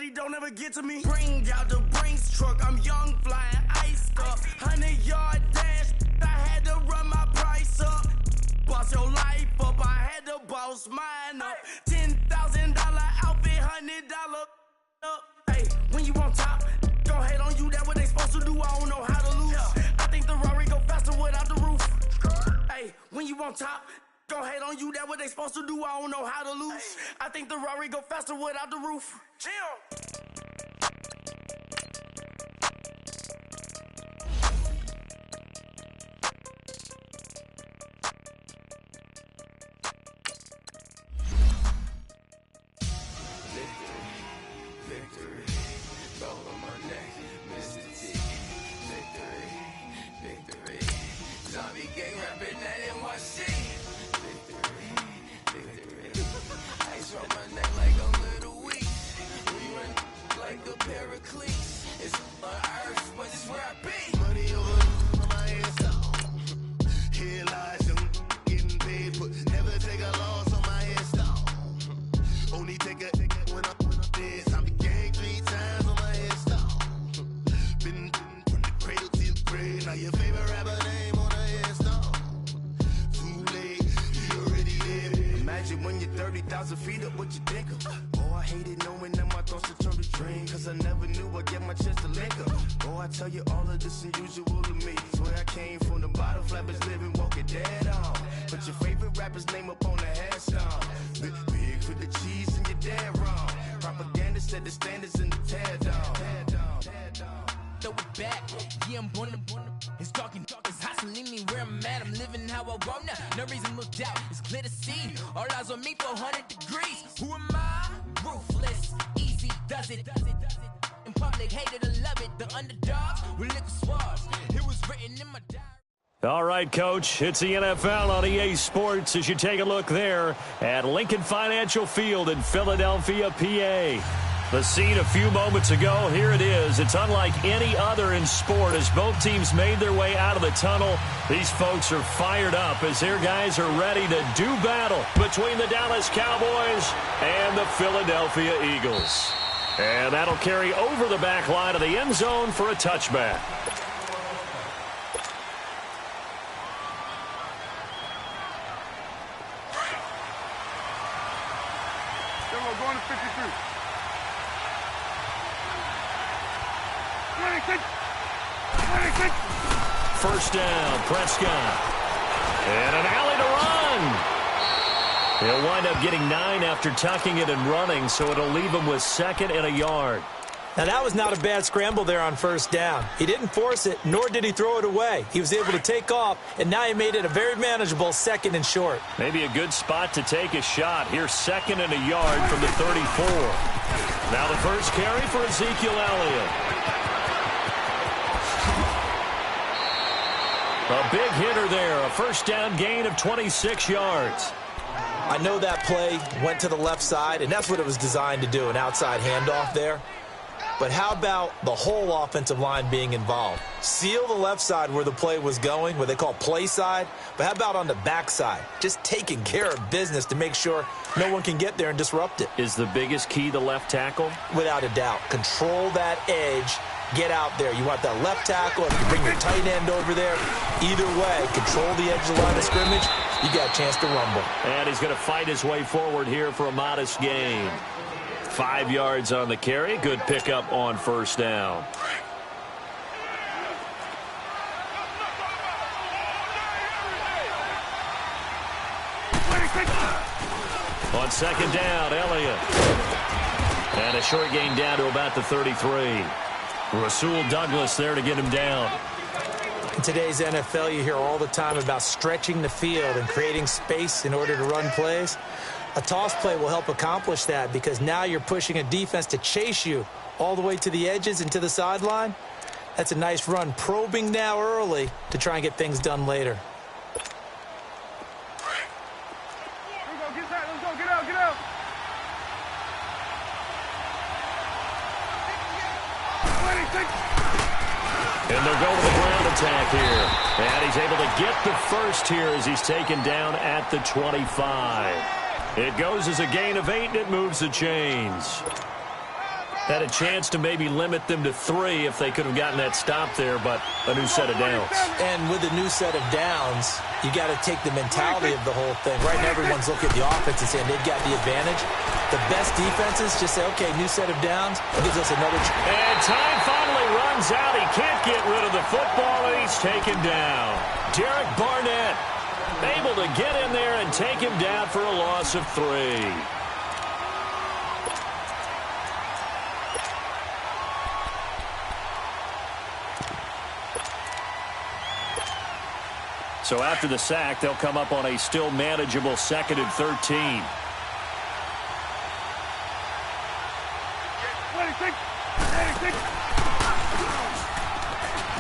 reality don't ever get to me. Bring out the Brinks truck, I'm young, flying, iced up. 100-yard dash, I had to run my price up. Boss your life up, I had to boss mine up. $10,000 outfit, $100 up. Hey, when you on top, gon' hate on you, that what they supposed to do, I don't know how to lose. I think the Rari go faster without the roof. Hey, when you on top, gon' hate on you, that what they supposed to do, I don't know how to lose. I think the Rari go faster without the roof. Chill. All right, Coach, it's the NFL on EA Sports as you take a look there at Lincoln Financial Field in Philadelphia, PA. The scene a few moments ago, here it is. It's unlike any other in sport as both teams made their way out of the tunnel. These folks are fired up as their guys are ready to do battle between the Dallas Cowboys and the Philadelphia Eagles. And that'll carry over the back line of the end zone for a touchback. Going to 53. 26. First down, Prescott. And an alley to run. He'll wind up getting 9 after tucking it and running, so it'll leave him with 2nd and a yard. Now, that was not a bad scramble there on first down. He didn't force it, nor did he throw it away. He was able to take off, and now he made it a very manageable 2nd and short. Maybe a good spot to take a shot. Here's 2nd and a yard from the 34. Now the first carry for Ezekiel Elliott. A big hitter there, a first down gain of 26 yards. I know that play went to the left side, and that's what it was designed to do, an outside handoff there. But how about the whole offensive line being involved? Seal the left side where the play was going, what they call play side. But how about on the back side? Just taking care of business to make sure no one can get there and disrupt it. Is the biggest key the left tackle? Without a doubt. Control that edge. Get out there. You want that left tackle. If you bring your tight end over there, either way, control the edge of the line of scrimmage, you got a chance to rumble. And he's going to fight his way forward here for a modest gain. 5 yards on the carry. Good pickup on first down. On second down, Elliott. And a short gain down to about the 33. Rasul Douglas there to get him down. In today's NFL, you hear all the time about stretching the field and creating space in order to run plays. A toss play will help accomplish that because now you're pushing a defense to chase you all the way to the edges and to the sideline. That's a nice run, probing now early to try and get things done later. Let's go, get out. And they'll go to the ground attack here. And he's able to get the first here as he's taken down at the 25. It goes as a gain of 8, and it moves the chains. Had a chance to maybe limit them to 3 if they could have gotten that stop there, but a new set of downs. And with a new set of downs, you got to take the mentality of the whole thing. Right now, everyone's looking at the offense and saying they've got the advantage. The best defenses just say, okay, new set of downs. It gives us another chance. And time finally runs out. He can't get rid of the football, and he's taken down. Derek Barnett able to get in there and take him down for a loss of 3. So after the sack, they'll come up on a still manageable 2nd and 13.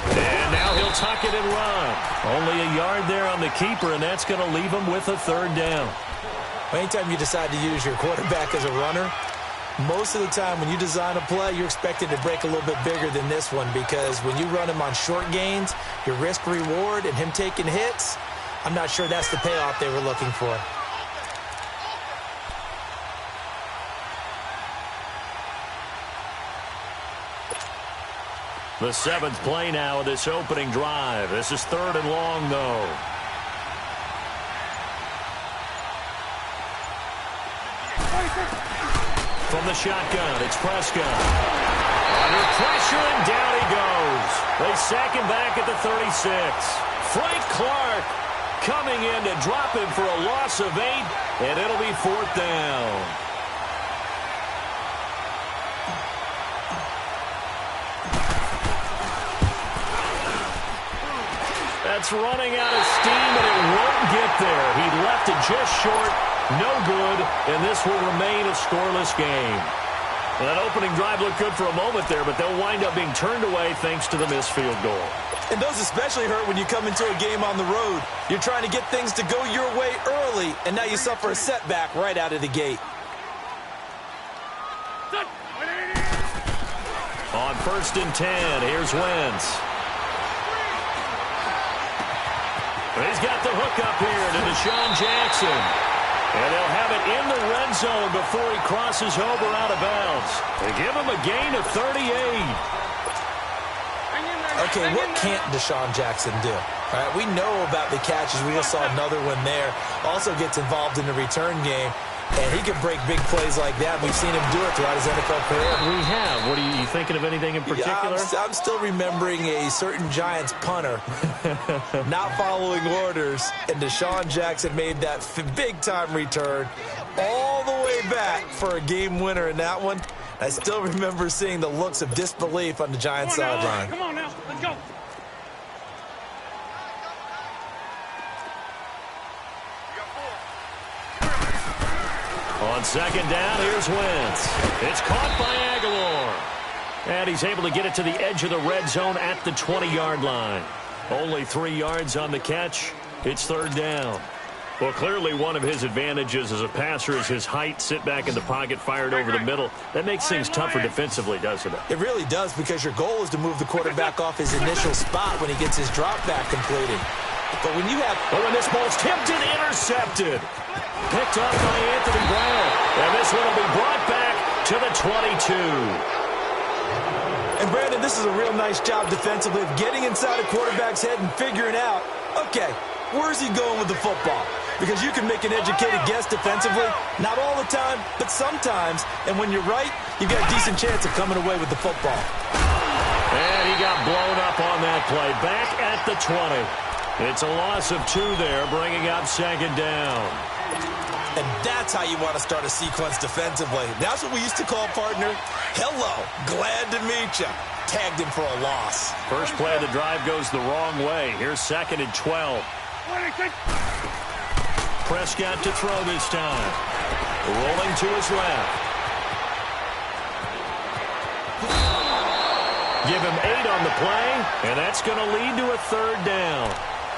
And now he'll tuck it and run. Only a yard there on the keeper, and that's going to leave him with a 3rd down. Anytime you decide to use your quarterback as a runner, most of the time when you design a play, you're expected to break a little bit bigger than this one, because when you run him on short gains, your risk-reward and him taking hits, I'm not sure that's the payoff they were looking for. The 7th play now of this opening drive. This is 3rd and long, though. From the shotgun, it's Prescott. Under pressure, and down he goes. They sack him back at the 36. Frank Clark coming in to drop him for a loss of 8, and it'll be 4th down. That's running out of steam, and it won't get there. He left it just short. No good, and this will remain a scoreless game. Well, that opening drive looked good for a moment there, but they'll wind up being turned away thanks to the missed field goal. And those especially hurt when you come into a game on the road. You're trying to get things to go your way early, and now you suffer a setback right out of the gate. On 1st and 10, here's Wentz. He's got the hook up here to Deshaun Jackson. And they'll have it in the red zone before he crosses over out of bounds. They give him a gain of 38. Okay, what can't Deshaun Jackson do? All right, we know about the catches. We just saw another one there. Also gets involved in the return game. And he can break big plays like that. We've seen him do it throughout his NFL career. We have. What are you thinking of anything in particular? Yeah, I'm still remembering a certain Giants punter not following orders, and Deshaun Jackson made that big-time return all the way back for a game winner in that one. I still remember seeing the looks of disbelief on the Giants sideline. Come on now, let's go. On 2nd down, here's Wentz. It's caught by Aguilar. And he's able to get it to the edge of the red zone at the 20-yard line. Only 3 yards on the catch. It's 3rd down. Well, clearly one of his advantages as a passer is his height. Sit back in the pocket, fired over the middle. That makes things tougher defensively, doesn't it? It really does, because your goal is to move the quarterback off his initial spot when he gets his drop back completed. But when you have... Oh, and this ball's tipped and intercepted. Picked up by Anthony Brown. And this one will be brought back to the 22. And, Brandon, this is a real nice job defensively of getting inside a quarterback's head and figuring out, okay, where's he going with the football? Because you can make an educated guess defensively, not all the time, but sometimes. And when you're right, you've got a decent chance of coming away with the football. And he got blown up on that play. Back at the 20. It's a loss of 2 there, bringing up 2nd down. And that's how you want to start a sequence defensively. That's what we used to call, partner, hello, glad to meet you. Tagged him for a loss. First play of the drive goes the wrong way. Here's 2nd and 12. Prescott to throw this time. Rolling to his left. Give him 8 on the play, and that's going to lead to a 3rd down.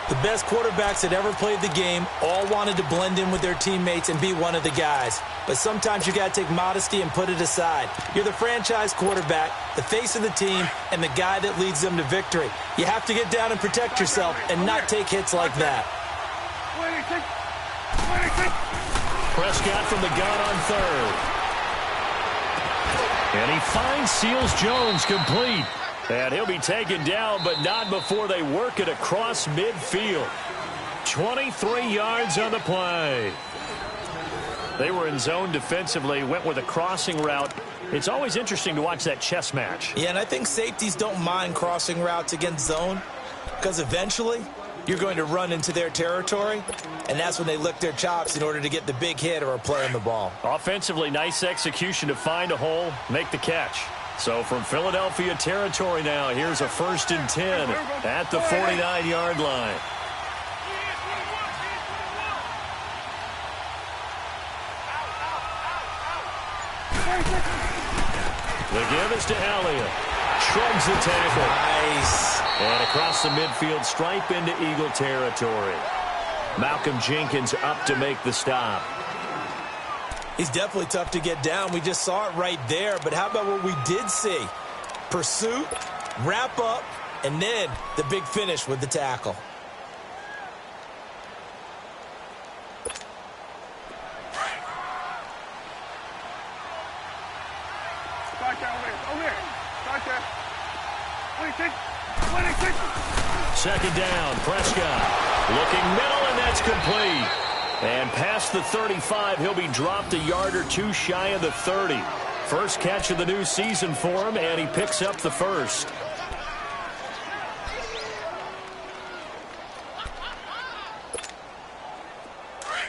The best quarterbacks that ever played the game all wanted to blend in with their teammates and be one of the guys. But sometimes you got to take modesty and put it aside. You're the franchise quarterback, the face of the team, and the guy that leads them to victory. You have to get down and protect yourself and not take hits like that. Prescott from the gun on 3rd. And he finds Seals Jones complete. And he'll be taken down, but not before they work it across midfield. 23 yards on the play. They were in zone defensively, went with a crossing route. It's always interesting to watch that chess match. Yeah, and I think safeties don't mind crossing routes against zone because eventually you're going to run into their territory, and that's when they lick their chops in order to get the big hit or a play on the ball. Offensively, nice execution to find a hole, make the catch. So from Philadelphia territory now, here's a 1st and 10 at the 49-yard line. The give is to Elliott. Shrugs the tackle. Nice. And across the midfield stripe into Eagle territory. Malcolm Jenkins up to make the stop. He's definitely tough to get down. We just saw it right there. But how about what we did see? Pursuit, wrap up, and then the big finish with the tackle. Second down, Prescott. Looking middle, and that's complete. And past the 35, he'll be dropped a yard or two shy of the 30. First catch of the new season for him, and he picks up the first.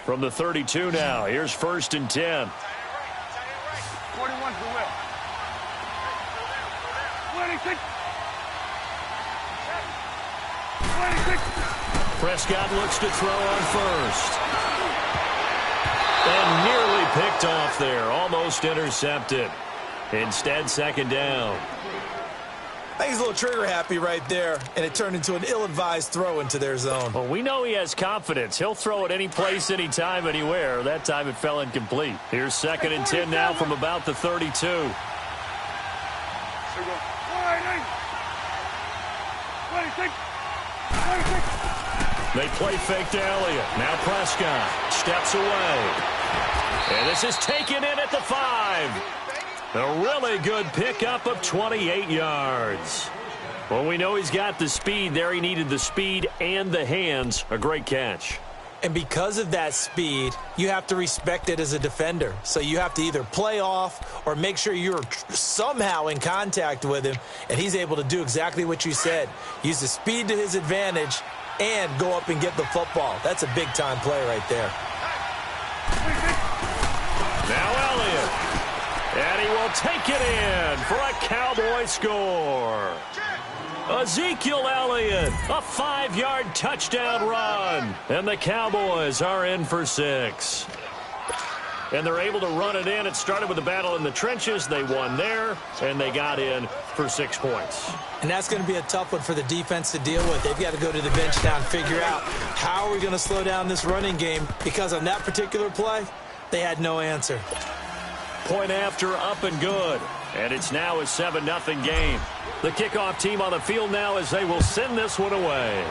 From the 32 now, here's 1st and 10. 41's the whip. 26. 26. Prescott looks to throw on first. And nearly picked off there. Almost intercepted. Instead, second down. I think he's a little trigger happy right there, and it turned into an ill-advised throw into their zone. Well, we know he has confidence. He'll throw it any place, anytime, anywhere. That time it fell incomplete. Here's 2nd and 10 now from about the 32. They play fake to Elliott. Now Prescott steps away. And this is taken in at the 5. A really good pickup of 28 yards. Well, we know he's got the speed there. He needed the speed and the hands. A great catch. And because of that speed, you have to respect it as a defender. So you have to either play off or make sure you're somehow in contact with him, and he's able to do exactly what you said. Use the speed to his advantage and go up and get the football. That's a big-time play right there. Now Elliott. And he will take it in for a Cowboy score. Ezekiel Elliott, a 5-yard touchdown run. And the Cowboys are in for 6. And they're able to run it in. It started with a battle in the trenches. They won there, and they got in for 6 points. And that's going to be a tough one for the defense to deal with. They've got to go to the bench now and figure out how are we going to slow down this running game, because on that particular play, they had no answer. Point after, up and good. And it's now a 7-0 game. The kickoff team on the field now as they will send this one away.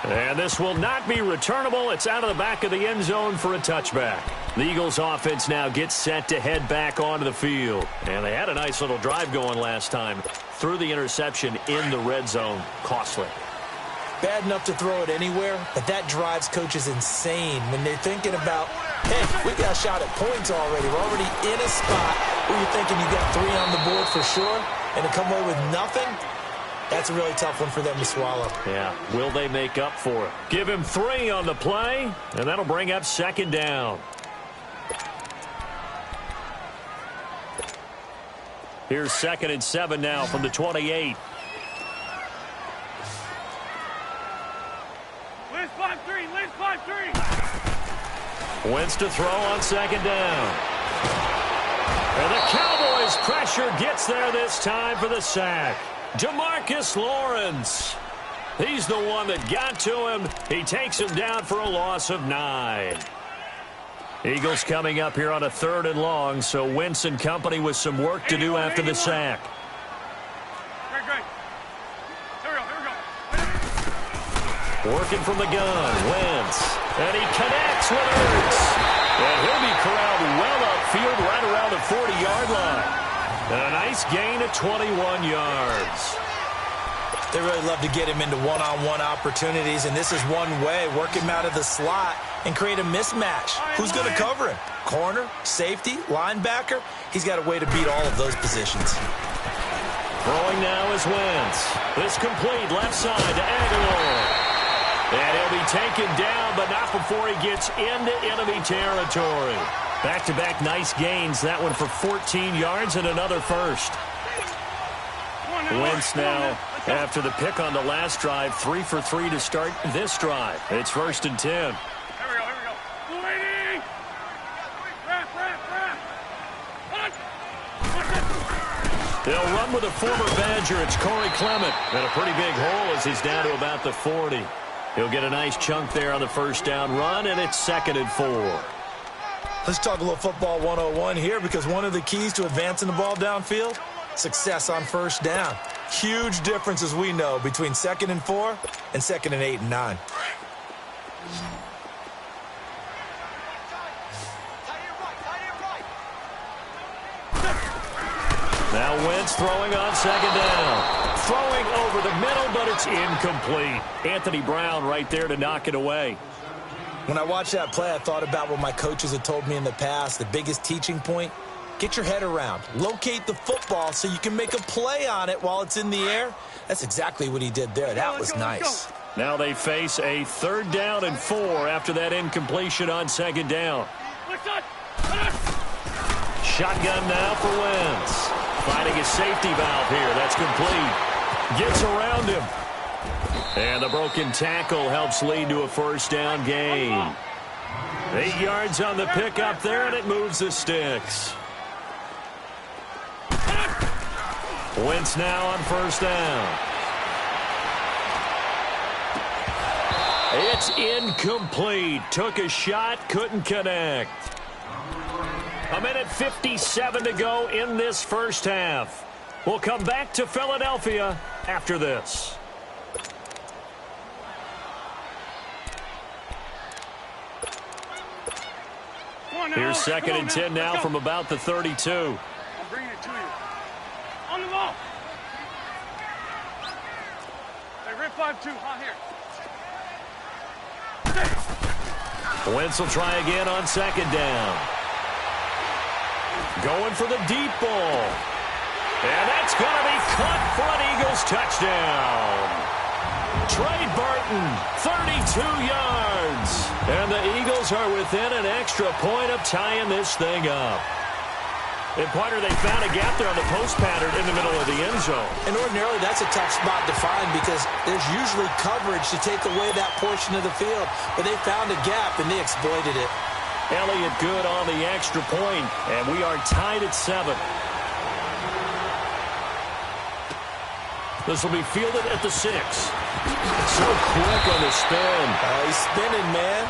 And this will not be returnable. It's out of the back of the end zone for a touchback. The Eagles offense now gets set to head back onto the field. And they had a nice little drive going last time. Threw the interception in the red zone. Costly. Bad enough to throw it anywhere, but that drives coaches insane when they're thinking about, hey, we got a shot at points already. We're already in a spot where you're thinking you got 3 on the board for sure, and to come away with nothing, that's a really tough one for them to swallow. Yeah, will they make up for it? Give him 3 on the play, and that'll bring up 2nd down. Here's 2nd and 7 now from the 28. Wentz to throw on 2nd down. And the Cowboys' pressure gets there this time for the sack. DeMarcus Lawrence. He's the one that got to him. He takes him down for a loss of 9. Eagles coming up here on a 3rd and long, so Wentz and company with some work to do after the sack. Working from the gun, Wentz. And he connects with Ertz. And he'll be corralled well up 20-yard line. And a nice gain of 21 yards. They really love to get him into one-on-one opportunities, and this is one way, work him out of the slot and create a mismatch. Who's going to cover him? Corner, safety, linebacker? He's got a way to beat all of those positions. Throwing now is Wentz. This complete left side to Aguilar. And he'll be taken down, but not before he gets into enemy territory. Back-to-back nice gains. That one for 14 yards and another first. Wentz now, after the pick on the last drive, 3 for 3 to start this drive. It's 1st and 10. Here we go. Waiting. Wrap. They'll run with a former Badger. It's Corey Clement. And a pretty big hole as he's down to about the 40. He'll get a nice chunk there on the first down run, and it's 2nd and 4. Let's talk a little football 101 here, because one of the keys to advancing the ball downfield, success on first down. Huge difference, as we know, between 2nd and 4 and 2nd and 8 and 9. Now Wentz throwing on 2nd down. Throwing over the middle, but it's incomplete. Anthony Brown right there to knock it away. When I watched that play, I thought about what my coaches had told me in the past. The biggest teaching point, get your head around. Locate the football so you can make a play on it while it's in the air. That's exactly what he did there. That was nice. Now they face a 3rd down and 4 after that incompletion on 2nd down. Shotgun now for Wentz. Finding his safety valve here. That's complete. Gets around him. And the broken tackle helps lead to a 1st down gain. 8 yards on the pickup there, and it moves the sticks. Wentz now on 1st down. It's incomplete. Took a shot, couldn't connect. 1:57 to go in this first half. We'll come back to Philadelphia after this. Here's 2nd and 10 now from about the 32. I'm bringing it to you. On the ball. Hey, rip 5-2. Hot here. Wentz will try again on 2nd down. Going for the deep ball. And that's going to be caught for an Eagles touchdown. Trey Burton, 32 yards. And the Eagles are within an extra point of tying this thing up. And, partner, they found a gap there on the post pattern in the middle of the end zone. And ordinarily, that's a tough spot to find because there's usually coverage to take away that portion of the field. But they found a gap, and they exploited it. Elliott good on the extra point, and we are tied at 7. This will be fielded at the 6. So quick on the spin. He's spinning, man.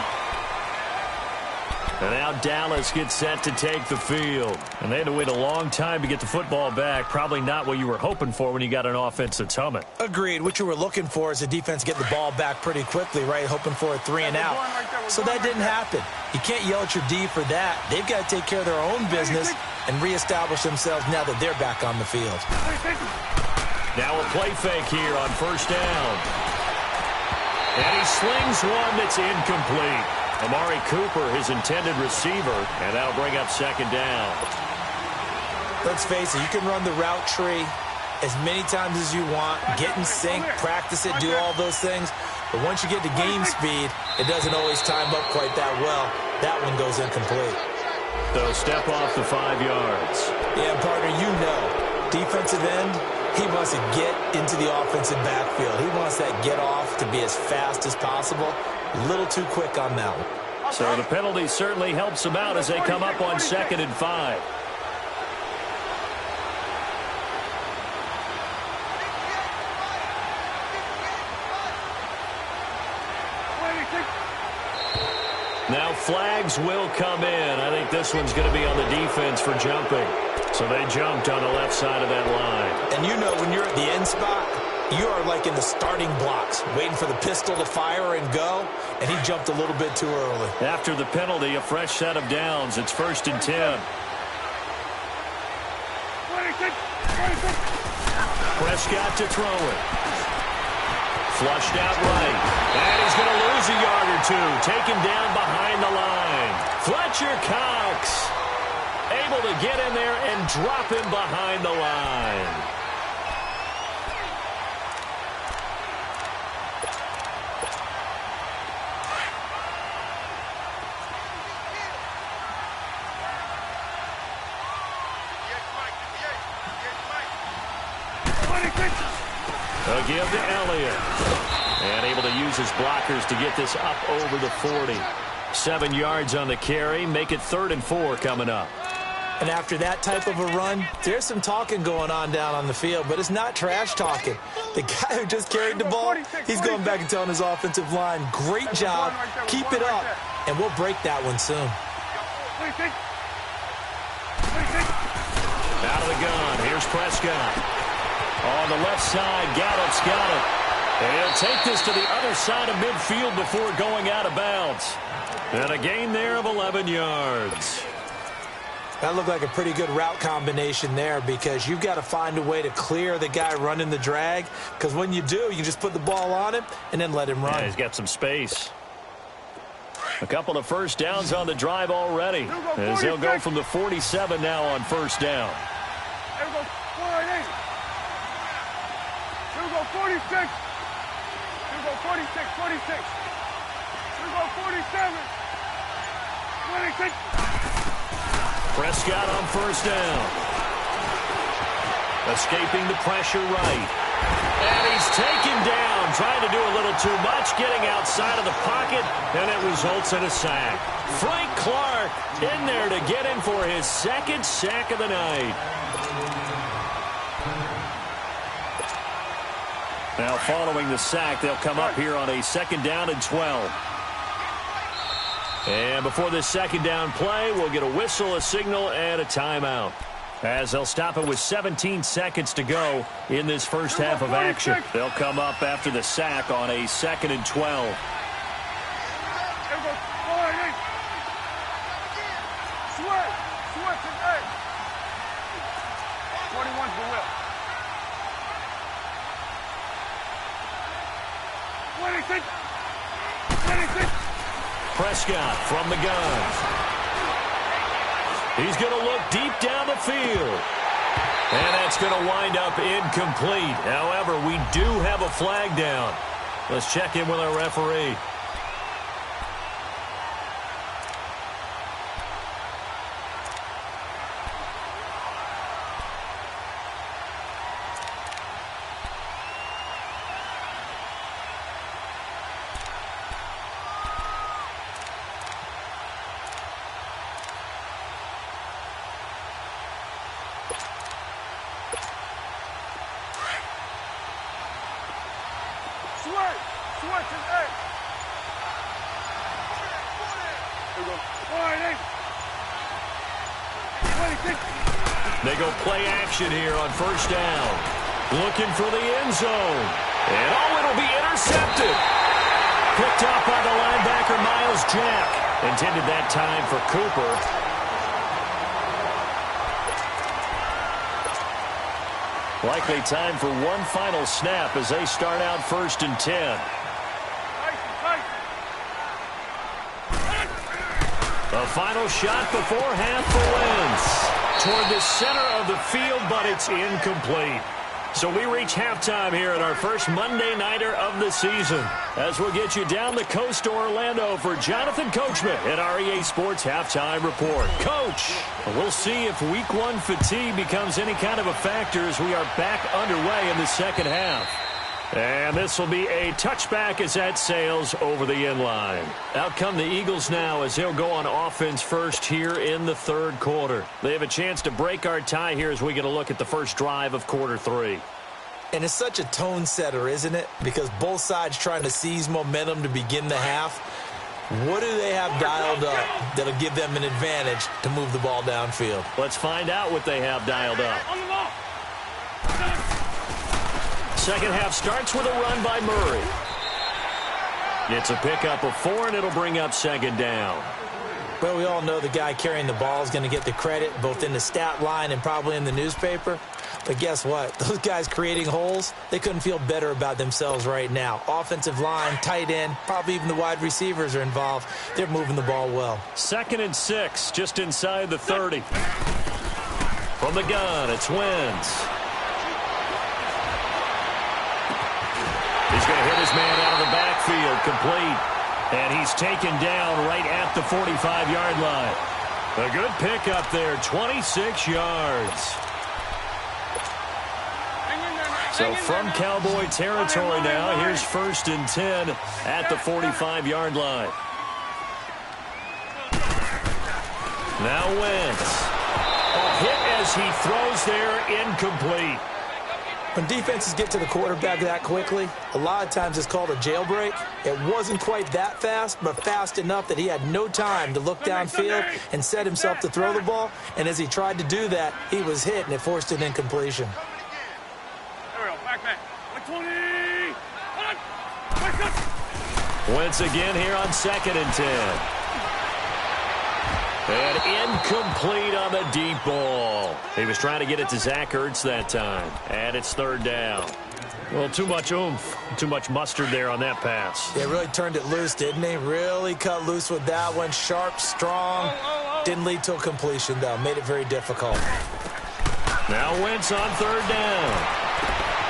And now Dallas gets set to take the field. And they had to wait a long time to get the football back. Probably not what you were hoping for when you got an offense that's humming. Agreed. What you were looking for is a defense getting the ball back pretty quickly, right? Hoping for a 3 and out. So that didn't happen. You can't yell at your D for that. They've got to take care of their own business and reestablish themselves now that they're back on the field. Now a play fake here on 1st down. And he slings one that's incomplete. Amari Cooper, his intended receiver, and that'll bring up 2nd down. Let's face it, you can run the route tree as many times as you want, get in sync, practice it, do all those things. But once you get to game speed, it doesn't always time up quite that well. That one goes incomplete. So step off the 5 yards. Yeah, partner, you know, defensive end, he wants to get into the offensive backfield. He wants that get off to be as fast as possible. A little too quick on that one. So the penalty certainly helps them out as they come up on 2nd and 5. Now flags will come in. I think this one's going to be on the defense for jumping. So they jumped on the left side of that line. And you know when you're at the end spot, you are like in the starting blocks, waiting for the pistol to fire and go, and he jumped a little bit too early. After the penalty, a fresh set of downs. It's 1st and 10. Prescott to throw it. Flushed out right. And he's going to lose a yard or two. Taken down behind the line. Fletcher Cox able to get in there and drop him behind the line. They'll give to Elliott. And able to use his blockers to get this up over the 40. 7 yards on the carry. Make it 3rd and 4 coming up. And after that type of a run, there's some talking going on down on the field, but it's not trash talking. The guy who just carried the ball, he's going back and telling his offensive line, great job, keep it up, and we'll break that one soon. Out of the gun, here's Prescott. On the left side, Gallup's got it. And he'll take this to the other side of midfield before going out of bounds. And a gain there of 11 yards. That looked like a pretty good route combination there because you've got to find a way to clear the guy running the drag, because when you do, you can just put the ball on him and then let him run. Yeah, he's got some space. A couple of first downs on the drive already, as they'll go from the 47 now on first down. Here we go, 48. Here we go, 46. Here we go, 46, 46. Here we go, 47. 26. Prescott on first down. Escaping the pressure right. And he's taken down, trying to do a little too much, getting outside of the pocket, and it results in a sack. Frank Clark in there to get him for his second sack of the night. Now following the sack, they'll come up here on a 2nd down and 12. And before this 2nd down play, we'll get a whistle, a signal, and a timeout, as they'll stop it with 17 seconds to go in this first half of action. They'll come up after the sack on a 2nd and 12. 21's the whip. 26. 26. Prescott from the gun. He's going to look deep down the field. And that's going to wind up incomplete. However, we do have a flag down. Let's check in with our referee. They go play action here on first down. Looking for the end zone. And it'll be intercepted. Picked up by the linebacker, Miles Jack. Intended that time for Cooper. Likely time for one final snap as they start out 1st and 10. A final shot before half for Wentz. Toward the center of the field, but it's incomplete. So we reach halftime here at our first Monday Nighter of the season, as we'll get you down the coast to Orlando for Jonathan Coachman at our EA Sports Halftime Report. Coach, we'll see if Week 1 fatigue becomes any kind of a factor as we are back underway in the second half. And this will be a touchback as that sails over the end line. Out come the Eagles now as they'll go on offense first here in the 3rd quarter. They have a chance to break our tie here as we get a look at the first drive of quarter 3. And it's such a tone setter, isn't it? Because both sides trying to seize momentum to begin the half. What do they have dialed up that'll give them an advantage to move the ball downfield? Let's find out what they have dialed up. Second half starts with a run by Murray. It's a pickup of 4, and it'll bring up 2nd down. Well, we all know the guy carrying the ball is going to get the credit, both in the stat line and probably in the newspaper. But guess what? Those guys creating holes, they couldn't feel better about themselves right now. Offensive line, tight end, probably even the wide receivers are involved. They're moving the ball well. 2nd and 6, just inside the 30. From the gun, it's Wentz. He's going to hit his man out of the backfield, complete. And he's taken down right at the 45-yard line. A good pickup there, 26 yards. So from Cowboy territory now, here's 1st and 10 at the 45-yard line. Now Wentz. A hit as he throws there, incomplete. When defenses get to the quarterback that quickly, a lot of times it's called a jailbreak. It wasn't quite that fast, but fast enough that he had no time to look downfield and set himself to throw the ball. And as he tried to do that, he was hit, and it forced an incompletion. There we go. Back. 120. Wentz again here on 2nd and 10. And incomplete on the deep ball. He was trying to get it to Zach Ertz that time. And it's 3rd down. Well, too much oomph, too much mustard there on that pass. Yeah, really turned it loose, didn't he? Really cut loose with that one. Sharp, strong. Didn't lead to a completion, though. Made it very difficult. Now Wentz on 3rd down.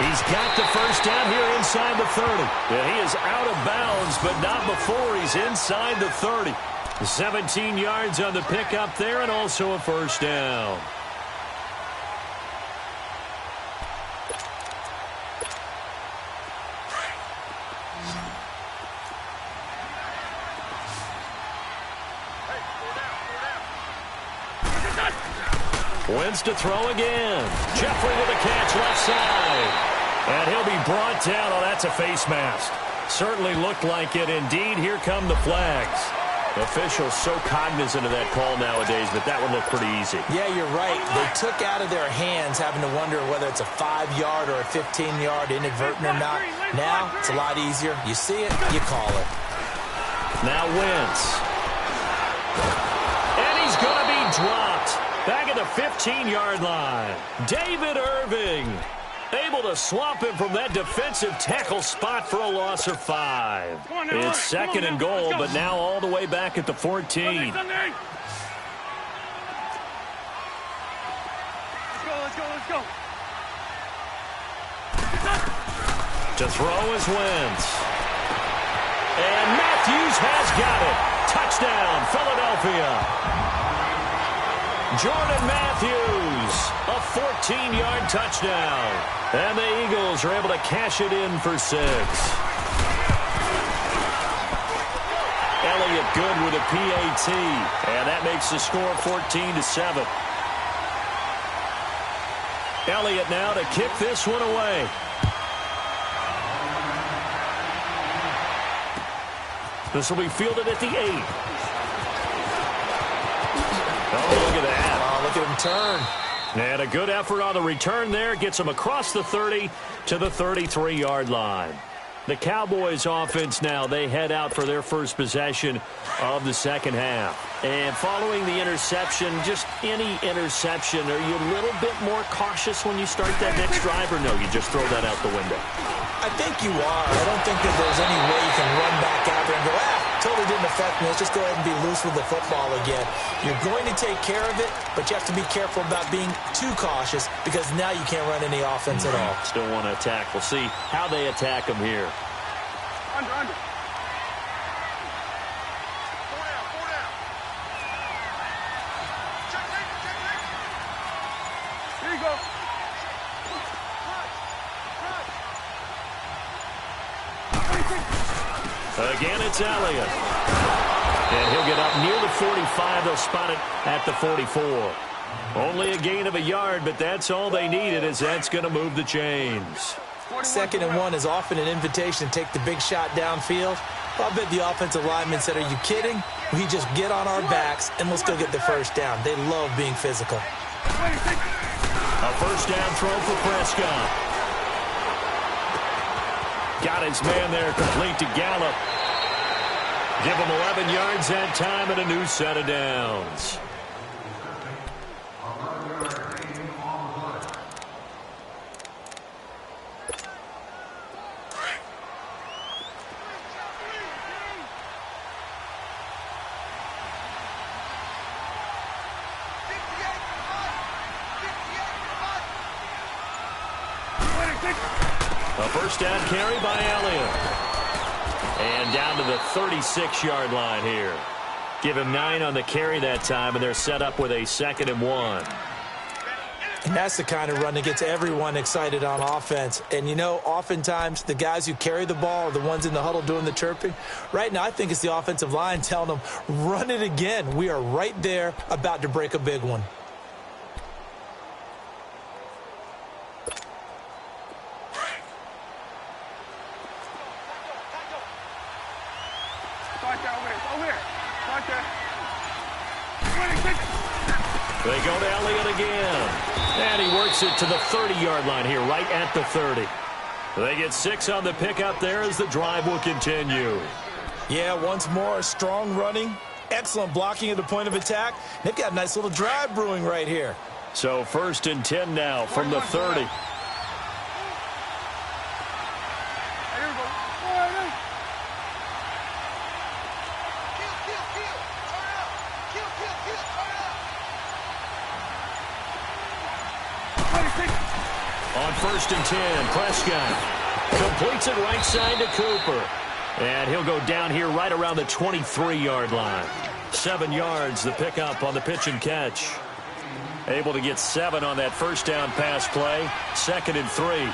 He's got the 1st down here inside the 30. Yeah, he is out of bounds, but not before he's inside the 30. 17 yards on the pickup there and also a 1st down. Wentz to throw again. Jeffrey with a catch left side. And he'll be brought down. Oh, that's a face mask. Certainly looked like it. Indeed, here come the flags. Officials so cognizant of that call nowadays, but that one looked pretty easy. Yeah, you're right. They took out of their hands having to wonder whether it's a 5-yard or a 15-yard inadvertent or not. Now, it's a lot easier. You see it, you call it. Now Wentz. And he's going to be dropped. Back at the 15-yard line. David Irving able to swamp him from that defensive tackle spot for a loss of 5. It's 2nd and goal, but now all the way back at the 14. Let's go. To throw is Wentz. And Matthews has got it. Touchdown, Philadelphia. Jordan Matthews, a 14-yard touchdown. And the Eagles are able to cash it in for 6. Elliott good with a PAT. And that makes the score 14-7. Elliott now to kick this one away. This will be fielded at the 8. Oh, look at that. Oh, look at him turn. And a good effort on the return there. Gets him across the 30 to the 33-yard line. The Cowboys offense now, they head out for their first possession of the second half. And following the interception, just any interception, are you a little bit more cautious when you start that next drive, or no, you just throw that out the window? I think you are. I don't think that there's any way you can run back out there and go, totally didn't affect me. Let's just go ahead and be loose with the football again. You're going to take care of it, but you have to be careful about being too cautious because now you can't run any offense at all. Still want to attack. We'll see how they attack them here. Under. Four down. Here you go. Again, it's Elliott. And he'll get up near the 45. They'll spot it at the 44. Only a gain of a yard, but that's all they needed, as that's going to move the chains. 2nd and 1 is often an invitation to take the big shot downfield. I bet the offensive linemen said, are you kidding? We just get on our backs and let's go get the first down. They love being physical. A first down throw for Prescott. Got his man there, complete to Gallup. Give them 11 yards that time and a new set of downs. A first down carry by Elliott. And down to the 36-yard line here. Give him 9 on the carry that time, and they're set up with a 2nd and 1. And that's the kind of run that gets everyone excited on offense. And, you know, oftentimes the guys who carry the ball are the ones in the huddle doing the chirping. Right now, I think it's the offensive line telling them, run it again. We are right there about to break a big one. They go to Elliott again. And he works it to the 30-yard line here, right at the 30. They get 6 on the pickup there as the drive will continue. Yeah, once more, strong running, excellent blocking at the point of attack. They've got a nice little drive brewing right here. So 1st and 10 now from the 30. On 1st and 10, Prescott completes it right side to Cooper. And he'll go down here right around the 23-yard line. 7 yards, the pickup on the pitch and catch. Able to get 7 on that first down pass play. 2nd and 3.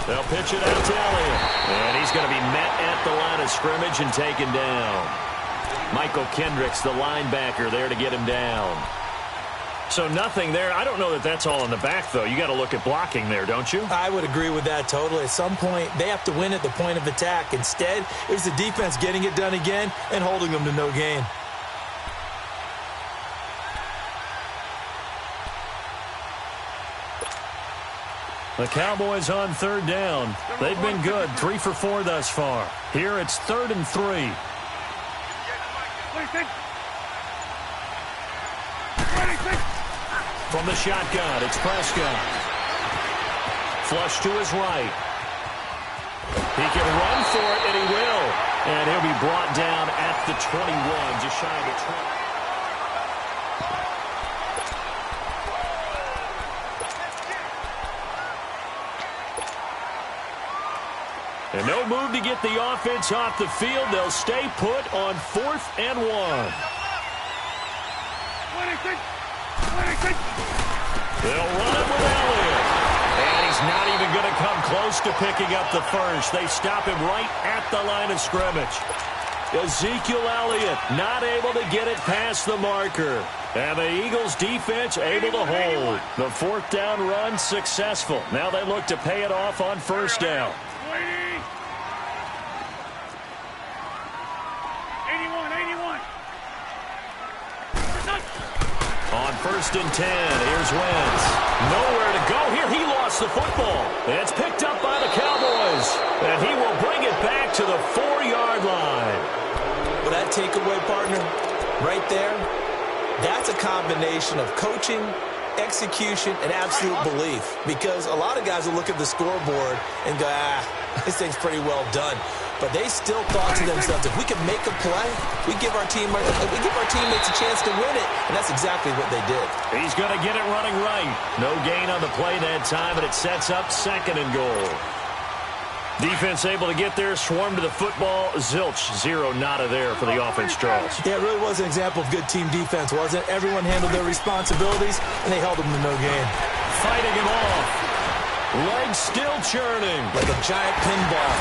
They'll pitch it out to Elliott. And he's going to be met at the line of scrimmage and taken down. Michael Kendricks, the linebacker, there to get him down. So nothing there. I don't know that that's all in the back, though. You got to look at blocking there, don't you? I would agree with that totally. At some point, they have to win at the point of attack. Instead, it was the defense getting it done again and holding them to no gain. The Cowboys on 3rd down. They've been good, 3 for 4 thus far. Here it's 3rd and 3. From the shotgun, it's Prescott. Flush to his right. He can run for it, and he will. And he'll be brought down at the 21, just shy of the 20. And no move to get the offense off the field. They'll stay put on 4th and 1. They'll run it with Elliott. And he's not even going to come close to picking up the first. They stop him right at the line of scrimmage. Ezekiel Elliott not able to get it past the marker. And the Eagles defense able to hold. The 4th down run successful. Now they look to pay it off on 1st down. On 1st and 10, here's Wentz. Nowhere to go here. He lost the football. It's picked up by the Cowboys. And he will bring it back to the 4-yard line. Well, that takeaway, partner, right there, that's a combination of coaching, execution, and absolute belief. Because a lot of guys will look at the scoreboard and go, this thing's pretty well done. But they still thought to themselves, if we can make a play, we give our teammates a chance to win it. And that's exactly what they did. He's going to get it running right. No gain on the play that time, and it sets up 2nd and goal. Defense able to get there, swarm to the football. Zilch, 0 nada there for the offense draws. Yeah, it really was an example of good team defense, wasn't it? Everyone handled their responsibilities, and they held them to no gain. Fighting him off. Legs still churning. Like a giant pinball.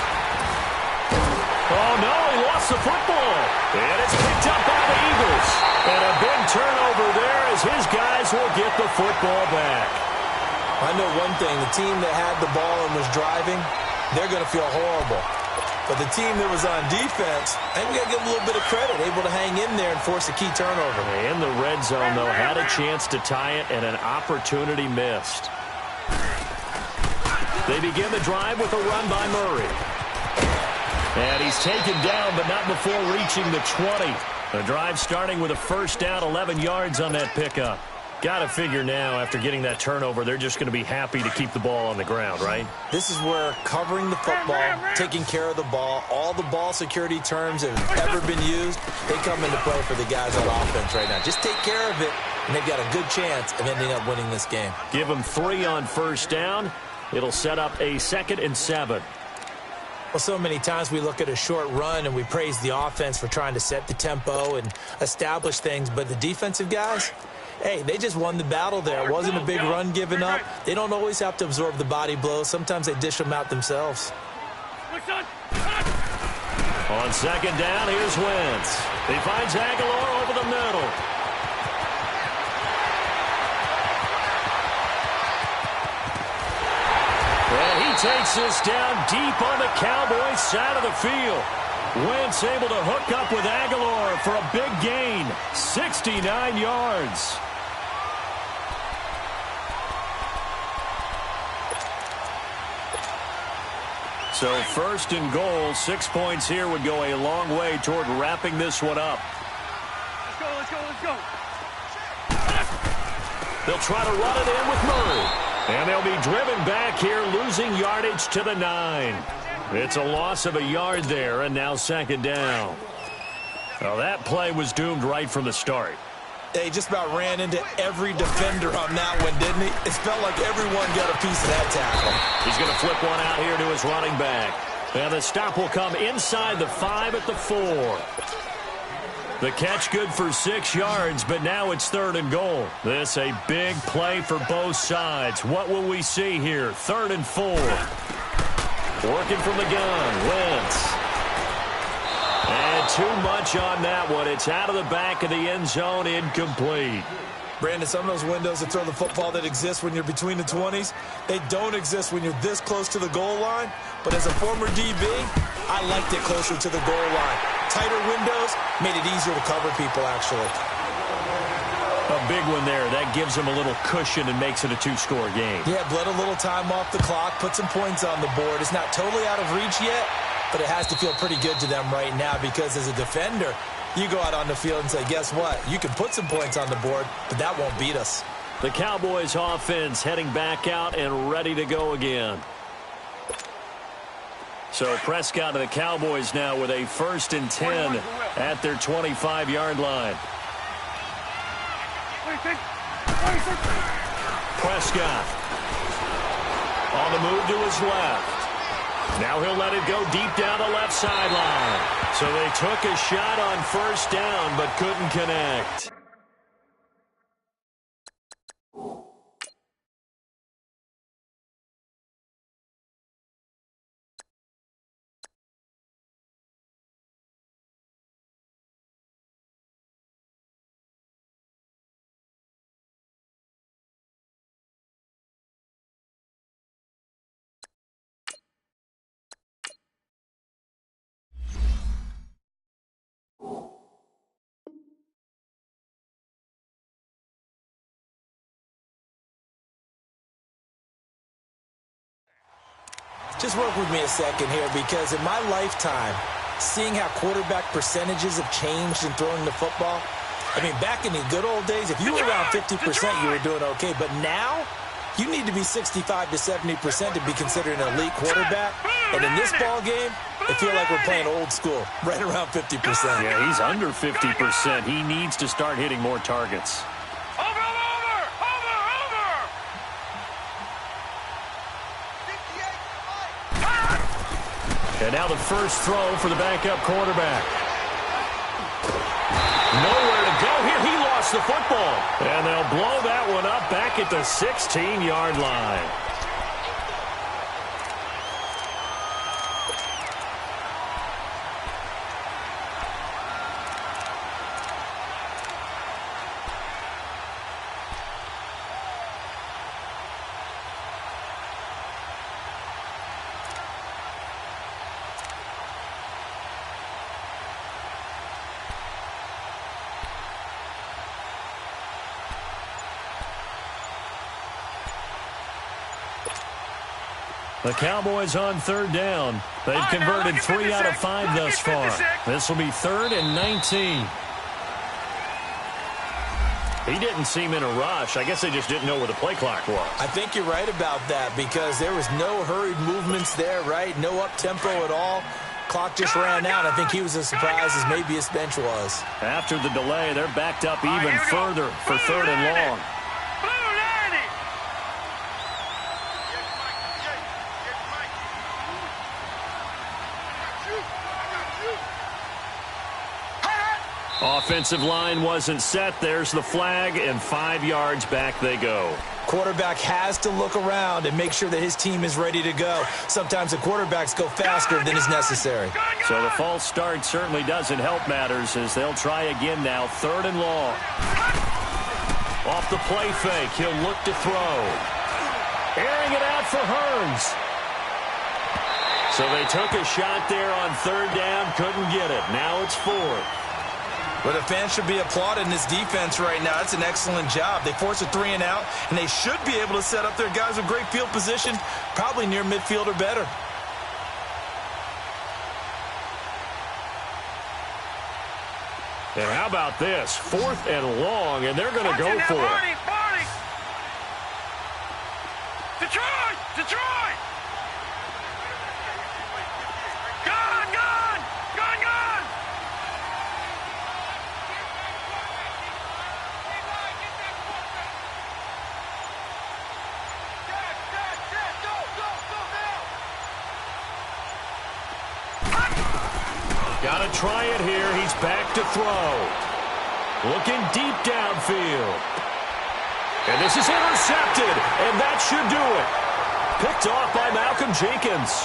Oh, no, he lost the football. And it's picked up by the Eagles. And a big turnover there as his guys will get the football back. I know one thing. The team that had the ball and was driving, they're going to feel horrible. But the team that was on defense, I think we got to give them a little bit of credit, able to hang in there and force a key turnover. In the red zone, though, had a chance to tie it and an opportunity missed. They begin the drive with a run by Murray. And he's taken down, but not before reaching the 20. The drive starting with a first down, 11 yards on that pickup. Got to figure now, after getting that turnover, they're just going to be happy to keep the ball on the ground, right? This is where covering the football, taking care of the ball, all the ball security terms that have ever been used, they come into play for the guys on offense right now. Just take care of it, and they've got a good chance of ending up winning this game. Give them 3 on first down. It'll set up a 2nd and 7. Well, so many times we look at a short run and we praise the offense for trying to set the tempo and establish things, but the defensive guys, hey, they just won the battle there. It wasn't a big run given up. They don't always have to absorb the body blows. Sometimes they dish them out themselves. On 2nd down, here's Wentz. He finds Aguilar over the middle. And he takes this down deep on the Cowboys' side of the field. Wentz able to hook up with Aguilar for a big gain, 69 yards. So 1st and goal, 6 points here would go a long way toward wrapping this one up. Let's go, let's go, let's go. They'll try to run it in with Murray. And they'll be driven back here, losing yardage to the 9. It's a loss of a yard there, and now 2nd down. Well, that play was doomed right from the start. He just about ran into every defender on that one, didn't he? It felt like everyone got a piece of that tackle. He's going to flip one out here to his running back. And the stop will come inside the 5 at the 4. The catch good for 6 yards, but now it's 3rd and goal. This a big play for both sides. What will we see here? 3rd and 4. Working from the gun, Wentz. And too much on that one. It's out of the back of the end zone, incomplete. Brandon, some of those windows to throw the football that exist when you're between the 20s, they don't exist when you're this close to the goal line. But as a former DB, I liked it closer to the goal line. Tighter windows made it easier to cover people, actually. A big one there. That gives them a little cushion and makes it a 2-score game. Yeah, bled a little time off the clock, put some points on the board. It's not totally out of reach yet, but it has to feel pretty good to them right now because as a defender, you go out on the field and say, guess what? You can put some points on the board, but that won't beat us. The Cowboys offense heading back out and ready to go again. So Prescott and the Cowboys now with a 1st and 10 at their 25-yard line. Prescott on the move to his left. Now he'll let it go deep down the left sideline. So they took a shot on 1st down but couldn't connect. Just work with me a second here because in my lifetime, seeing how quarterback percentages have changed in throwing the football, I mean, back in the good old days, if you were around 50%, you were doing okay. But now, you need to be 65 to 70% to be considered an elite quarterback. And in this ball game, I feel like we're playing old school, right around 50%. Yeah, he's under 50%. He needs to start hitting more targets. And now the first throw for the backup quarterback. Nowhere to go here. He lost the football. And they'll blow that one up back at the 16-yard line. The Cowboys on third down. They've converted 3 out of 5 thus far. This will be 3rd and 19. He didn't seem in a rush. I guess they just didn't know where the play clock was. I think you're right about that because there was no hurried movements there, right? No up-tempo at all. Clock just ran out. I think he was as surprised as maybe his bench was. After the delay, they're backed up even further for 3rd and long. Offensive line wasn't set. There's the flag, and 5 yards back they go. Quarterback has to look around and make sure that his team is ready to go. Sometimes the quarterbacks go faster than is necessary. So the false start certainly doesn't help matters as they'll try again now. 3rd and long. Off the play fake, he'll look to throw. Airing it out for Hearns. So they took a shot there on 3rd down, couldn't get it. Now it's 4th. But the fans should be applauding this defense right now. That's an excellent job. They force a 3 and out, and they should be able to set up their guys with great field position, probably near midfield or better. And how about this? 4th and long, and they're going to go for it. Detroit! Detroit! Gone! Gone! Gone! Gone! Got to try it here. He's back to throw. Looking deep downfield. And this is intercepted, and that should do it. Picked off by Malcolm Jenkins.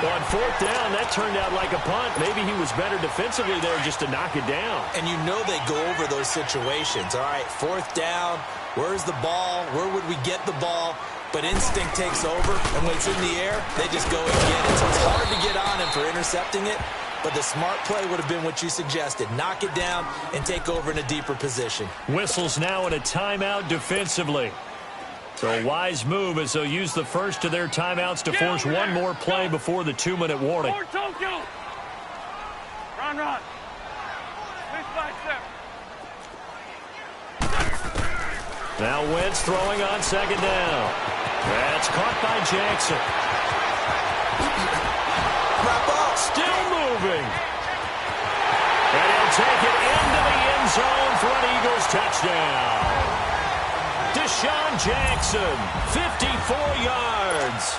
On 4th down, that turned out like a punt. Maybe he was better defensively there just to knock it down. And you know they go over those situations. All right, 4th down, where's the ball? Where would we get the ball? But instinct takes over, and when it's in the air, they just go and get it. So it's hard to get on him for intercepting it, but the smart play would have been what you suggested. Knock it down and take over in a deeper position. Whistles now in a timeout defensively. So a wise move as they'll use the first of their timeouts to force one more play before the 2-minute warning. Run, run. Please back step. Now Wentz throwing on 2nd down. That's caught by Jackson. Wrap up. Still moving. And he'll take it into the end zone for an Eagles touchdown. Deshaun Jackson, 54 yards.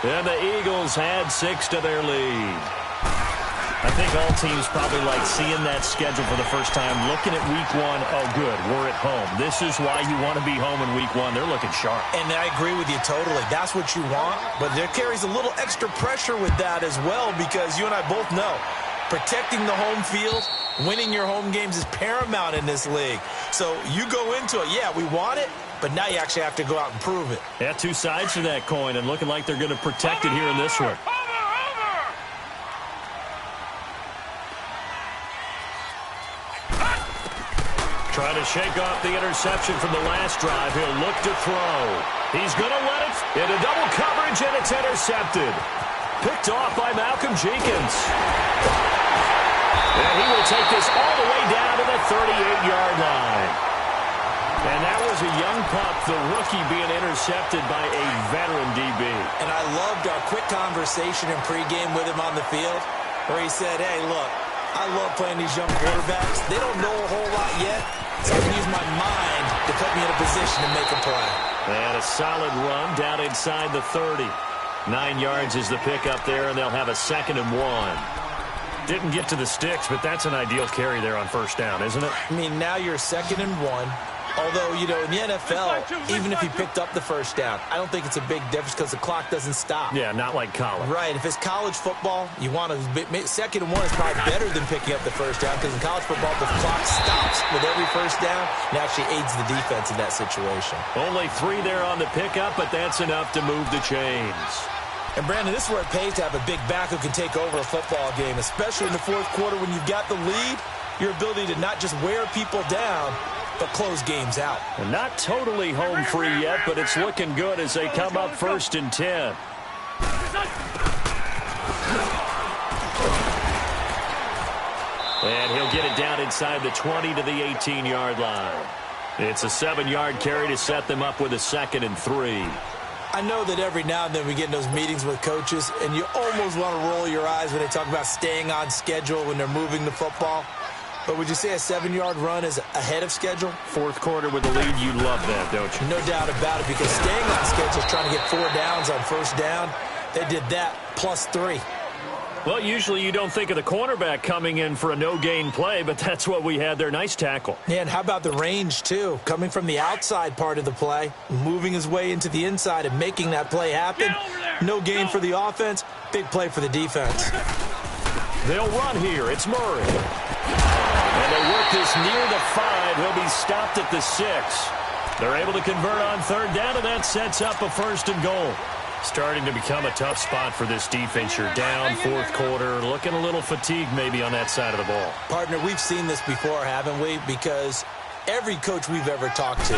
And the Eagles had 6 to their lead. I think all teams probably like seeing that schedule for the first time, looking at week 1. Oh, good, we're at home. This is why you want to be home in week 1. They're looking sharp. And I agree with you totally. That's what you want. But there carries a little extra pressure with that as well because you and I both know protecting the home field, winning your home games is paramount in this league. So you go into it, yeah, we want it, but now you actually have to go out and prove it. Yeah, 2 sides to that coin, and looking like they're going to protect it here in this one. Trying to shake off the interception from the last drive. He'll look to throw. He's going to let it into double coverage, and it's intercepted. Picked off by Malcolm Jenkins. And he will take this all the way down to the 38-yard line. And that was a young pup, the rookie being intercepted by a veteran DB. And I loved our quick conversation in pregame with him on the field where he said, hey, look, I love playing these young quarterbacks. They don't know a whole lot yet, so I can use my mind to put me in a position to make a play. And a solid run down inside the 30. 9 yards is the pickup there, and they'll have a 2nd and 1. Didn't get to the sticks, but that's an ideal carry there on 1st down, isn't it? I mean, now you're 2nd and 1. Although, you know, in the NFL, even if he picked up the 1st down, I don't think it's a big difference because the clock doesn't stop. Yeah, not like college. Right. If it's college football, you want to 2nd and 1 is probably better than picking up the 1st down because in college football, the clock stops with every 1st down and actually aids the defense in that situation. Only 3 there on the pickup, but that's enough to move the chains. And, Brandon, this is where it pays to have a big back who can take over a football game, especially in the 4th quarter when you've got the lead, your ability to not just wear people down, but close games out. And not totally home free yet, but it's looking good as they come up 1st and 10. And he'll get it down inside the 20 to the 18-yard line. It's a 7-yard carry to set them up with a 2nd and 3. I know that every now and then we get in those meetings with coaches, and you almost want to roll your eyes when they talk about staying on schedule when they're moving the football. But would you say a 7-yard run is ahead of schedule? Fourth quarter with the lead, you love that, don't you? No doubt about it, because staying on schedule is trying to get 4 downs on first down. They did that plus 3. Well, usually you don't think of the cornerback coming in for a no-gain play, but that's what we had there. Nice tackle. Yeah, and how about the range, too? Coming from the outside part of the play, moving his way into the inside and making that play happen. No gain for the offense, big play for the defense. They'll run here. It's Murray. And they work this near the 5. He'll be stopped at the 6. They're able to convert on 3rd down, and that sets up a 1st and goal. Starting to become a tough spot for this defense. You're down 4th quarter, looking a little fatigued maybe on that side of the ball. Partner, we've seen this before, haven't we? Because every coach we've ever talked to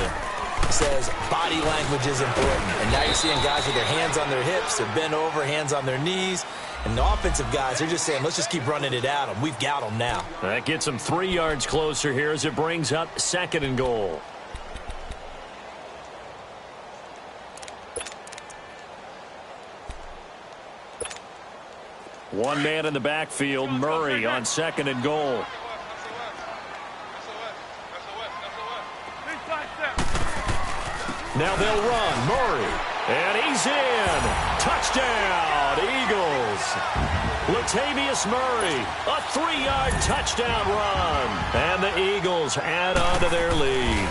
says body language is important. And now you're seeing guys with their hands on their hips, they're bent over, hands on their knees. And the offensive guys, they're just saying, let's just keep running it at them. We've got them now. That gets them 3 yards closer here as it brings up 2nd and goal. One man in the backfield, Murray on 2nd and goal. Now they'll run. Murray. And he's in. Touchdown, Eagles. Latavius Murray, a 3-yard touchdown run. And the Eagles add on to their lead.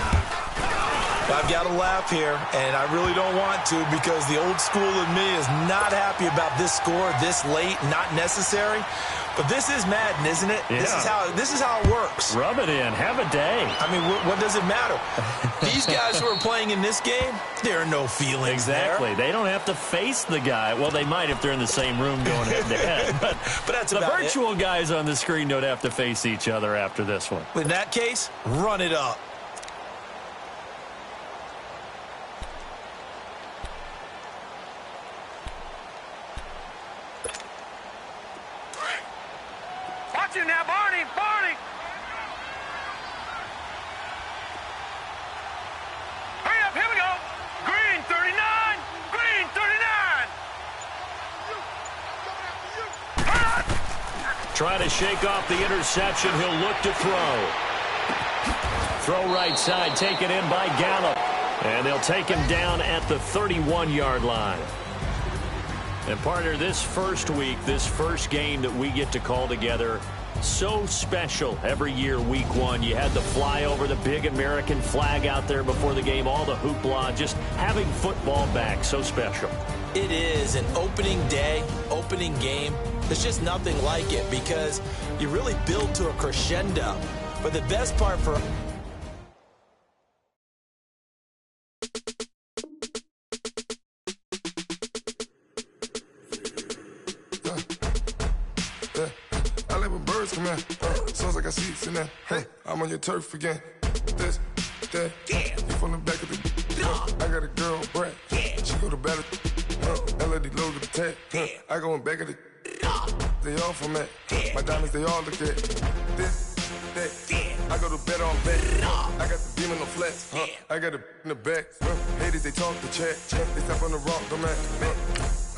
I've got to laugh here, and I really don't want to because the old school in me is not happy about this score this late, not necessary. But this is Madden, isn't it? Yeah. This is how it works. Rub it in. Have a day. I mean, what does it matter? These guys who are playing in this game, there are no feelings Exactly. there. They don't have to face the guy. Well, they might if they're in the same room going head-to-head. But that's the about virtual guys on the screen don't have to face each other after this one. In that case, run it up. Watch it now, Barney! Barney! Hurry up, here we go! Green 39! Green 39! Trying to shake off the interception. He'll look to throw. Throw right side, taken in by Gallup. And they'll take him down at the 31-yard line. And partner, this first week, this first game that we get to call together, so special every year, week 1. You had the flyover, the big American flag out there before the game, all the hoopla, just having football back, so special. It is an opening day, opening game. There's just nothing like it because you really build to a crescendo. But the best part for come in. Sounds like I see it in there. Hey, I'm on your turf again. This, that, yeah. You from the back of the. I got a girl, Brett. Yeah. She go to battle. LED logo the tag. Yeah. I go in back of the. They all from it. Yeah. My diamonds, they all look at this, that. Yeah. I go to bet on bet. I got the beam in the flex. Yeah. I got it in the back. Haters, they talk the chat. They step on the rock, the man.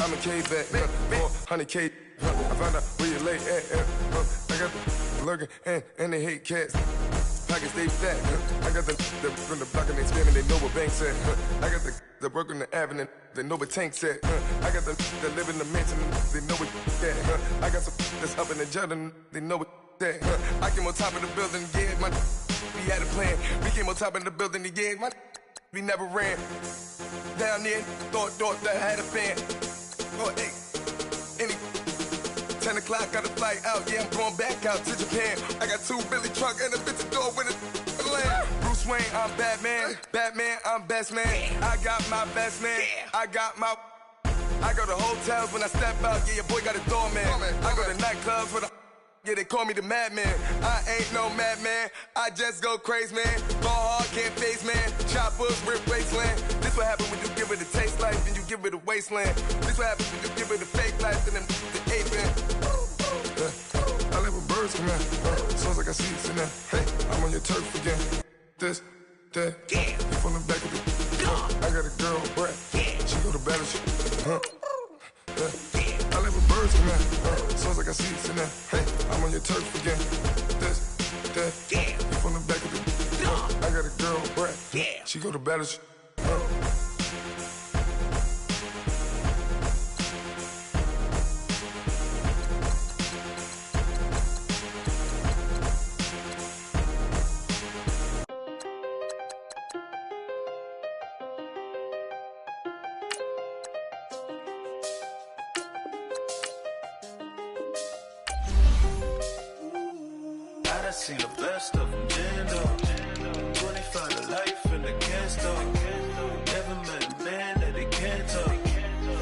I'm a K-back. 400K. I found out where you lay at. I got the lurking and they hate cats. Pockets they fat. I got the from the block and they spinning. They know what banks at. I got the work on the avenue. They know what tanks at. I got the live in the mansion. They know what that. I got some that's up in the Jordan. They know what that. I came on top of the building. Yeah, my we had a plan. We came on top of the building. Yeah, my we never ran. Down there, thought that had a fan. Oh, hey, any 10 o'clock, got a flight out. Yeah, I'm going back out to Japan. I got 2 Billy truck and a bitch door with a land. Bruce Wayne, I'm Batman. Batman, I'm best man. I got my best man. I got my. I go to hotels when I step out. Yeah, your boy got a doorman. I go to nightclubs with a. Yeah, they call me the madman. I ain't no madman. I just go crazy, man. Ball hard, can't face, man. Choppers, rip wasteland. This what happen when you give it a taste life and you give it a wasteland. This what happens when you give it a fake life and then the ape in. I live with birds. birds come in. Sounds like I see it in there. Hey, I'm on your turf again. This, that, you from the back of the. I got a girl, Brett. She go to battle. I live with birds come in. Sounds like I see it in there. Hey, I'm on your turf again. This, that, you from the back of the. I got a girl, Brett. She go to battle. I seen the best of them, jammed up. 25 to life in the can't stop. Never met a man that they can't talk.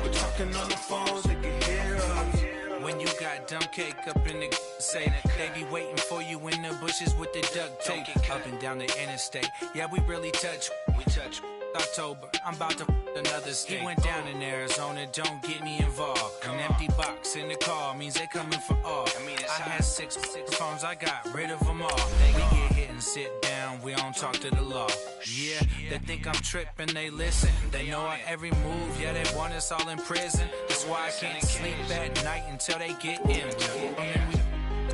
We're talking on the phones, they can hear us. When you got dumb cake up in the say that they be waiting for you in the bushes with the duct tape. Up and down the interstate, yeah, we really touch. We touch. October, I'm about to another state. He went down in Arizona, don't get me involved. An empty box in the car means they coming for all. I had six phones, I got rid of them all. We get hit and sit down, we don't talk to the law. Yeah, they think I'm tripping, they listen. They know our every move, yeah, they want us all in prison. That's why I can't sleep at night until they get in.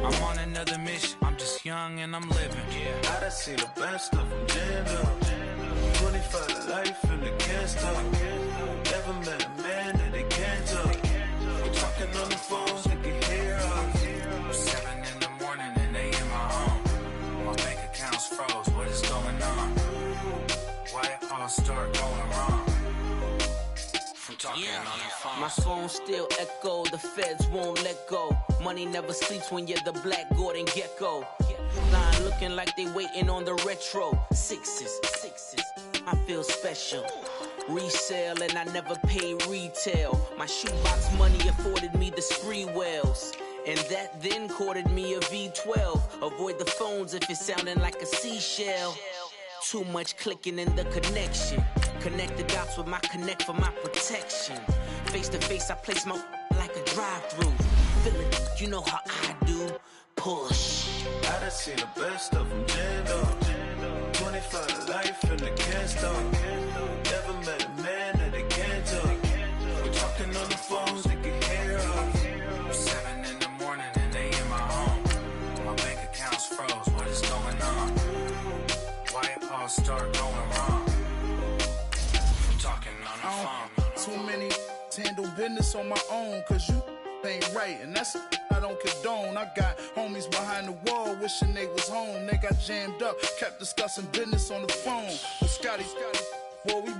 I'm on another mission, I'm just young and I'm living. I done seen the best of them, jammed up. 25 to life and they can't stop. Never met a man that they can't talk. We're talking on the phones, they can hear us. 7 in the morning and they in my home. My bank account's froze, what is going on? Why it all start going wrong? From talking on the phone. My phone still echo, the feds won't let go. Money never sleeps when you're the black Gordon Gecko. Line looking like they waiting on the retro. Sixes, I feel special. Resale and I never pay retail. My shoebox money afforded me the spree wells. And that then courted me a V12. Avoid the phones if it's sounding like a seashell. Too much clicking in the connection. Connect the dots with my connect for my protection. Face to face, I place my like a drive-through. Feeling, you know how I do. Push. I done seen the best of them, jammed up. 25 to life and they can't stop. Never met a man that they can't talk. We're talking on the phones, they can hear us. 7 in the morning and they in my home. My bank account's froze, what is going on? Why it all start going wrong? I'm talking on the phone. Too many handle business on my own, cause you ain't right, and that's I don't condone. I got homies behind the wall wishing they was home. They got jammed up, kept discussing business on the phone. But Scotty, boy, we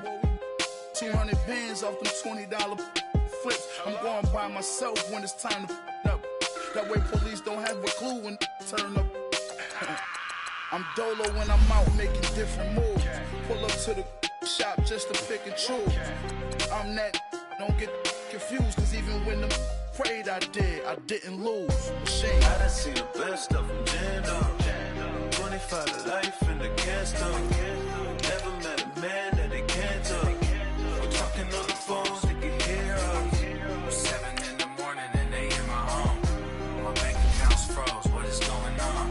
200 bands off them $20 flips. I'm going by myself when it's time to up. That way police don't have a clue when turn up. I'm dolo when I'm out making different moves. Pull up to the shop just to pick and choose. I'm that, don't get confused, cause even when the prayed I didn't lose. Shame. I done seen the best of them, jammed up. 25 to life and they can't stop. Never met a man that they can't talk. We're talking on the phones, they can hear us. 7 in the morning and they in my home. My bank account's froze, what is going on?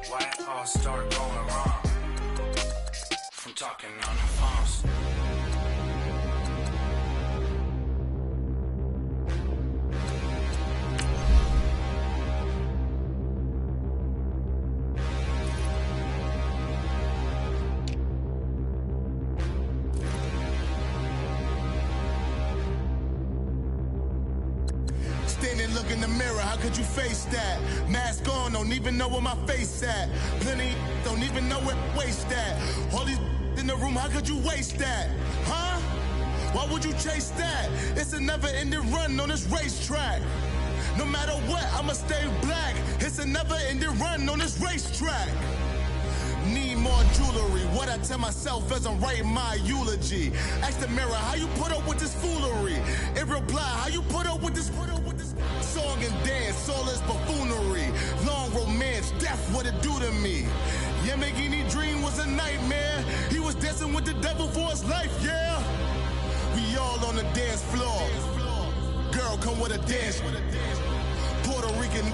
Why it all start going wrong? From talking on the phones. Look in the mirror, how could you face that? Mask on, don't even know where my face at. Plenty don't even know where waste at. All these in the room, how could you waste that? Huh? Why would you chase that? It's a never-ending run on this racetrack. No matter what, I'ma stay black. It's a never-ending run on this racetrack. Need more jewelry, what I tell myself as I'm writing my eulogy. Ask the mirror, how you put up with this foolery? It reply, how you put up with this song and dance, all this buffoonery. Long romance, death, what it do to me? Yamagini dream was a nightmare. He was dancing with the devil for his life, yeah. We all on the dance floor. Girl, come with a dance. Puerto Rican,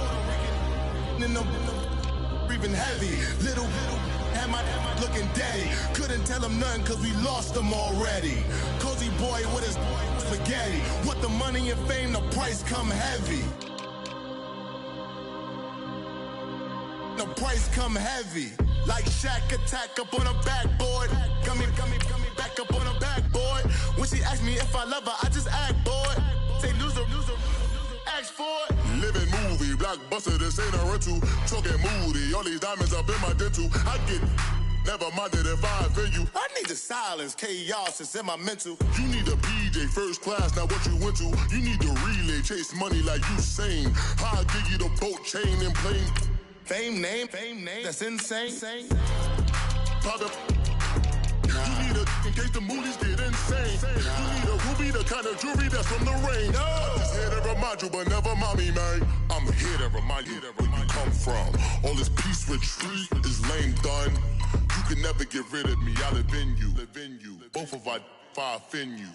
in the breathing heavy. Little had my looking daddy. Couldn't tell him nothing cause we lost him already. Cozy boy with his spaghetti. With the money and fame, the price come heavy. The price come heavy. Like Shaq attack up on a backboard. Gummy, back up on a backboard. When she asked me if I love her, I just act bored. Say loser, ask for it. Living movie, blockbuster, this ain't a rental. Talking moody, all these diamonds up in my dental. I get never minded if I offend you. I need the silence, chaos is in my mental. You need a PJ, first class, not what you went to. You need the relay, chase money like you sane. I'll give you the boat, chain, and plane. Fame name, that's insane. Pop up. You need a, in case the movies get insane. You need a ruby, the kind of jewelry that's from the rain. I'm just here to remind you, but never mind me, man. I'm here to remind you where you come from. All this peace retreat is lame done. You can never get rid of me, I live in you. Both of our fire fin you.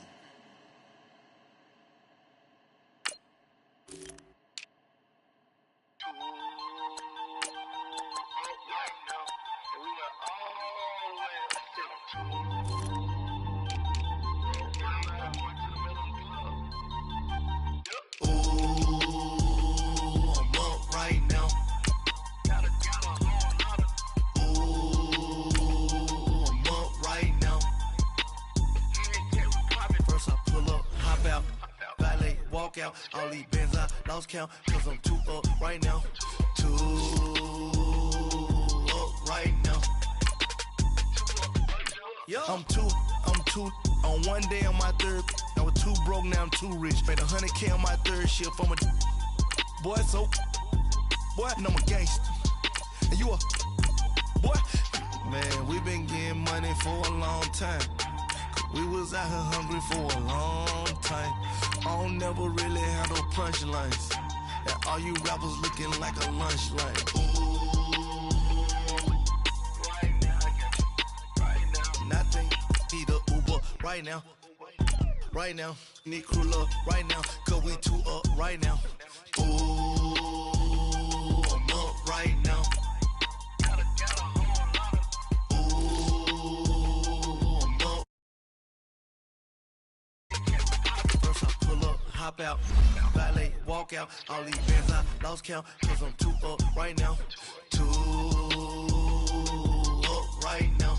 Walk out, all these bands I lost count, cause I'm too up right now. Too up right now. I'm too on one day on my third. I was too broke, now I'm too rich. Made 100K on my third shift. I'm a boy, so boy, and I'm a gangster. And you a boy. Man, we been getting money for a long time. We was out here hungry for a long time. I don't never really have no punchlines. And all you rappers looking like a lunch line. Right now. Nothing. Need a Uber right now. Right now. Need crew love right now. Cause we too up right now. Ooh, I'm up right now. Hop out, valet, walk out, all these bands I lost count, cause I'm too up right now, too up right now.